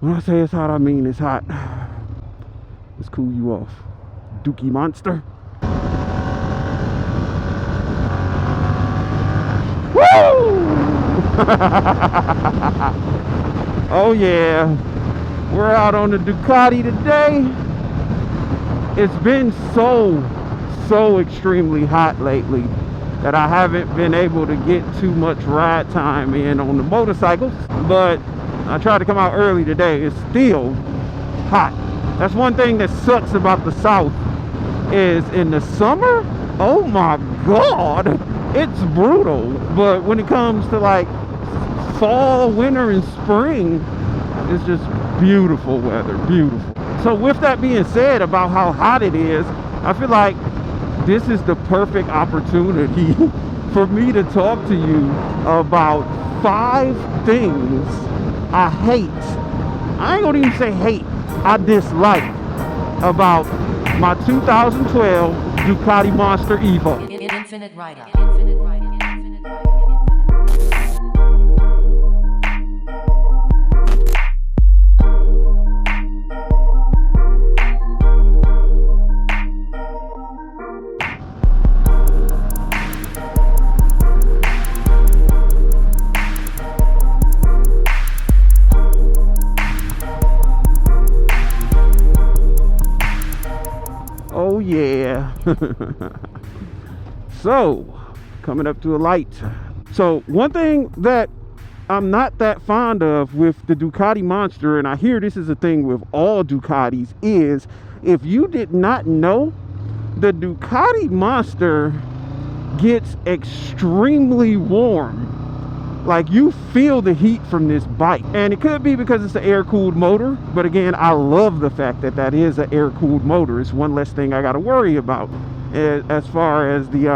When I say it's hot, I mean it's hot. Let's cool you off. Ducati Monster. Woo! Oh yeah. We're out on the Ducati today. It's been so extremely hot lately that I haven't been able to get too much ride time in on the motorcycles, but I tried to come out early today. It's still hot. That's one thing that sucks about the South, is in the summer, oh my god, it's brutal. But when it comes to like fall, winter, and spring, it's just beautiful weather, beautiful. So with that being said about how hot it is, I feel like this is the perfect opportunity for me to talk to you about 5 things I hate. I ain't gonna even say hate, I dislike about my 2012 Ducati Monster Evo. Infinit Ryda. Infinit Ryda. Infinit Ryda. Oh yeah. So coming up to a light. So one thing that I'm not that fond of with the Ducati Monster, and I hear this is a thing with all Ducatis, is if you did not know, the Ducati Monster gets extremely warm. Like, you feel the heat from this bike, and it could be because it's an air-cooled motor, but again, I love the fact that that is an air-cooled motor. It's one less thing I got to worry about as far as the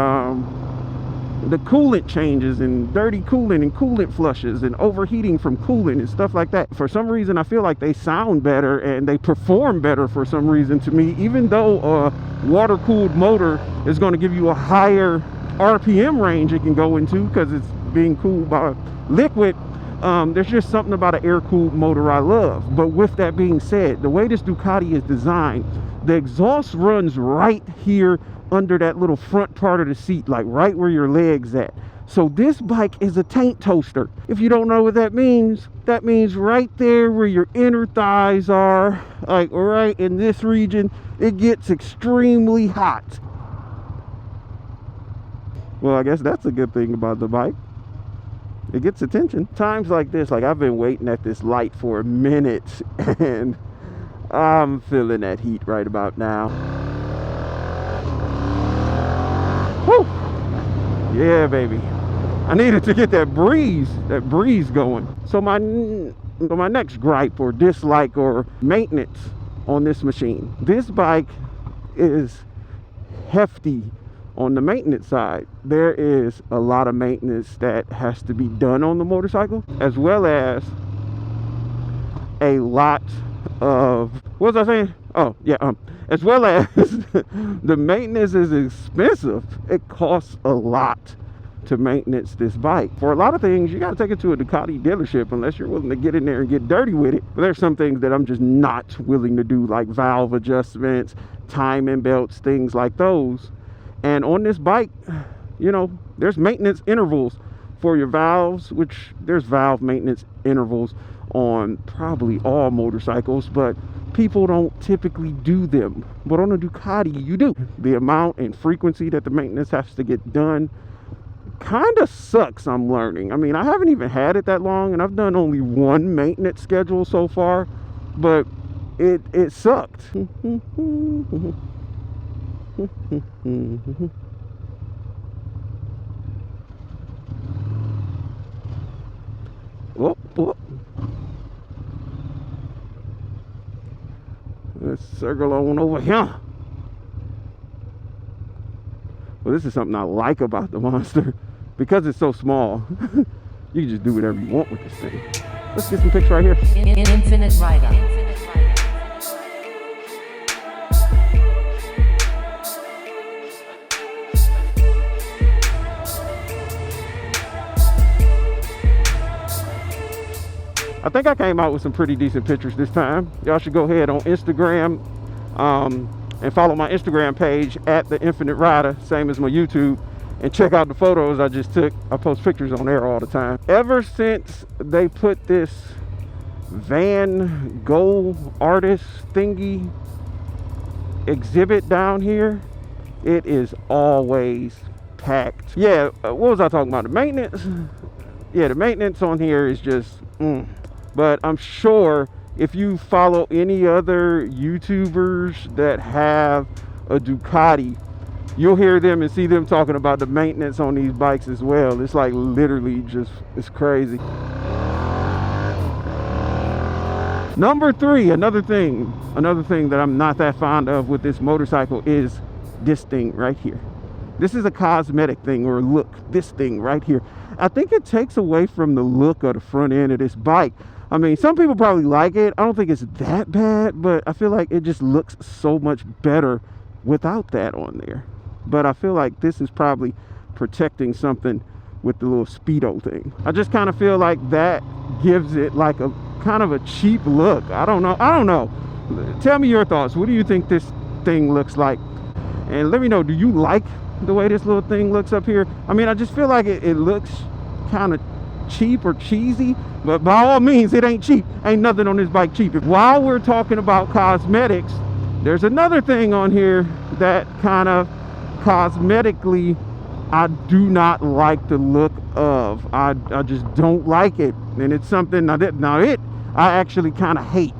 coolant changes and dirty coolant and coolant flushes and overheating from coolant and stuff like that. For some reason, I feel like they sound better and they perform better for some reason to me, even though a water-cooled motor is going to give you a higher RPM range it can go into because it's being cooled by liquid. There's just something about an air-cooled motor I love. But with that being said, the way this Ducati is designed, the exhaust runs right here under that little front part of the seat, like right where your leg's at. So this bike is a taint toaster. If you don't know what that means right there where your inner thighs are, like right in this region, it gets extremely hot. Well, I guess that's a good thing about the bike. It gets attention. Times like this, like I've been waiting at this light for a minute and I'm feeling that heat right about now. Whew. Yeah, baby. I needed to get that breeze going. So my next gripe or dislike or maintenance on this machine. This bike is hefty on the maintenance side. There is a lot of maintenance that has to be done on the motorcycle, as well as a lot of, what was I saying? Oh yeah, as well as the maintenance is expensive. It costs a lot to maintenance this bike. For a lot of things, you got to take it to a Ducati dealership unless you're willing to get in there and get dirty with it. But there's some things that I'm just not willing to do, like valve adjustments, timing belts, things like those. And on this bike, you know, there's maintenance intervals for your valves, which there's valve maintenance intervals on probably all motorcycles, but people don't typically do them. But on a Ducati, you do. The amount and frequency that the maintenance has to get done kind of sucks, I'm learning. I mean, I haven't even had it that long, and I've done only one maintenance schedule so far, but it sucked. Whoop, whoop. Let's circle on over here. Well, this is something I like about the Monster. Because it's so small, you can just do whatever you want with this thing. Let's get some pics right here. Infinit Ryda. I think I came out with some pretty decent pictures this time. Y'all should go ahead on Instagram and follow my Instagram page at the Infinit Ryda, same as my YouTube, and check out the photos I just took. I post pictures on there all the time. Ever since they put this Van Gogh artist thingy exhibit down here, it is always packed. Yeah, what was I talking about? The maintenance? Yeah, the maintenance on here is just But I'm sure if you follow any other YouTubers that have a Ducati, you'll hear them and see them talking about the maintenance on these bikes as well. It's like literally just, it's crazy. Number 3, another thing that I'm not that fond of with this motorcycle is this thing right here. This is a cosmetic thing or look, this thing right here. I think it takes away from the look of the front end of this bike. I mean, some people probably like it. I don't think it's that bad, but I feel like it just looks so much better without that on there. But I feel like this is probably protecting something with the little Speedo thing. I just kind of feel like that gives it like a kind of a cheap look. I don't know. Tell me your thoughts. What do you think this thing looks like? And let me know, do you like the way this little thing looks up here? I mean, I just feel like it looks kind of cheap or cheesy, but by all means, it ain't cheap. Ain't nothing on this bike cheap. While we're talking about cosmetics, there's another thing on here that kind of cosmetically I do not like the look of. I just don't like it, and it's something I actually kind of hate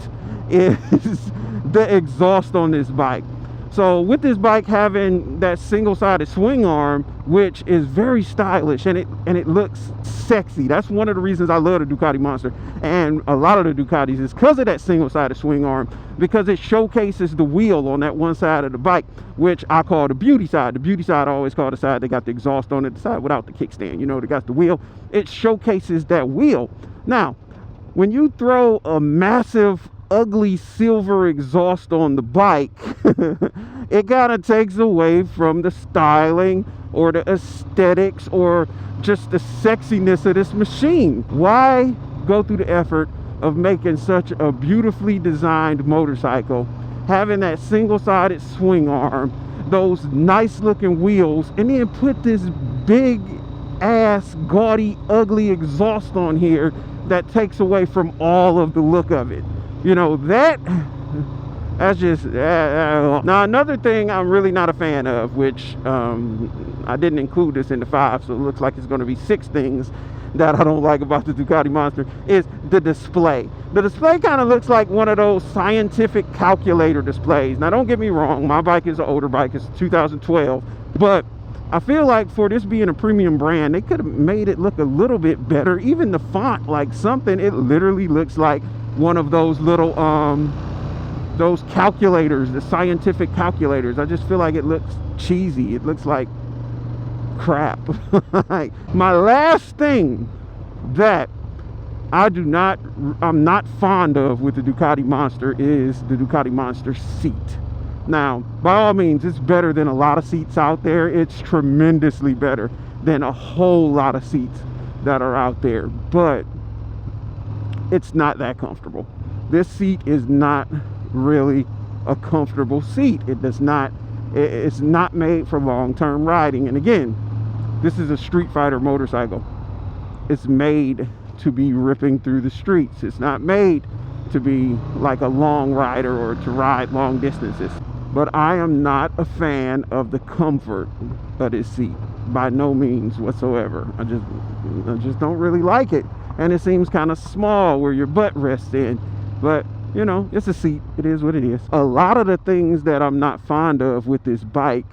is the exhaust on this bike. So with this bike having that single-sided swing arm, which is very stylish and it looks sexy. That's one of the reasons I love the Ducati Monster and a lot of the Ducatis is because of that single-sided swing arm, because it showcases the wheel on that one side of the bike, which I call the beauty side. The beauty side I always call the side they got the exhaust on it, the side without the kickstand. You know, they got the wheel. It showcases that wheel. Now, when you throw a massive ugly silver exhaust on the bike, it kind of takes away from the styling or the aesthetics or just the sexiness of this machine. Why go through the effort of making such a beautifully designed motorcycle, having that single-sided swing arm, those nice looking wheels, and then put this big ass gaudy ugly exhaust on here that takes away from all of the look of it? You know, that's just now another thing I'm really not a fan of, which I didn't include this in the 5, so it looks like it's going to be 6 things that I don't like about the Ducati Monster, is the display. The display kind of looks like one of those scientific calculator displays. Now don't get me wrong, my bike is an older bike, it's 2012, but I feel like for this being a premium brand, they could have made it look a little bit better. Even the font, like something, it literally looks like one of those little those calculators, the scientific calculators. I just feel like it looks cheesy. It looks like crap. Like, my last thing that I'm not fond of with the Ducati Monster is the Ducati Monster seat. Now, by all means, it's better than a lot of seats out there. It's tremendously better than a whole lot of seats that are out there, but it's not that comfortable. This seat is not really a comfortable seat. It's not made for long-term riding. And again, this is a street fighter motorcycle. It's made to be ripping through the streets. It's not made to be like a long rider or to ride long distances. But I am not a fan of the comfort of this seat by no means whatsoever. I just don't really like it. And it seems kind of small where your butt rests in. But, you know, it's a seat. It is what it is. A lot of the things that I'm not fond of with this bike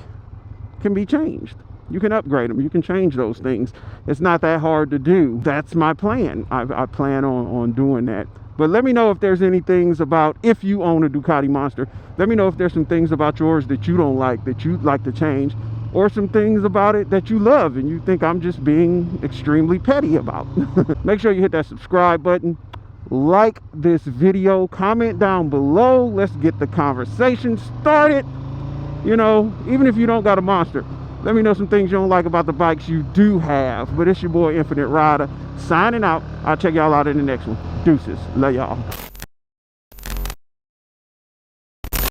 can be changed. You can upgrade them. You can change those things. It's not that hard to do. That's my plan. I plan on doing that. But let me know if there's any things about, if you own a Ducati Monster, let me know if there's some things about yours that you don't like, that you'd like to change, or some things about it that you love and you think I'm just being extremely petty about. Make sure you hit that subscribe button, like this video, comment down below. Let's get the conversation started. You know, even if you don't got a Monster, let me know some things you don't like about the bikes you do have. But it's your boy Infinit Ryda signing out. I'll check y'all out in the next one. Deuces. Love y'all.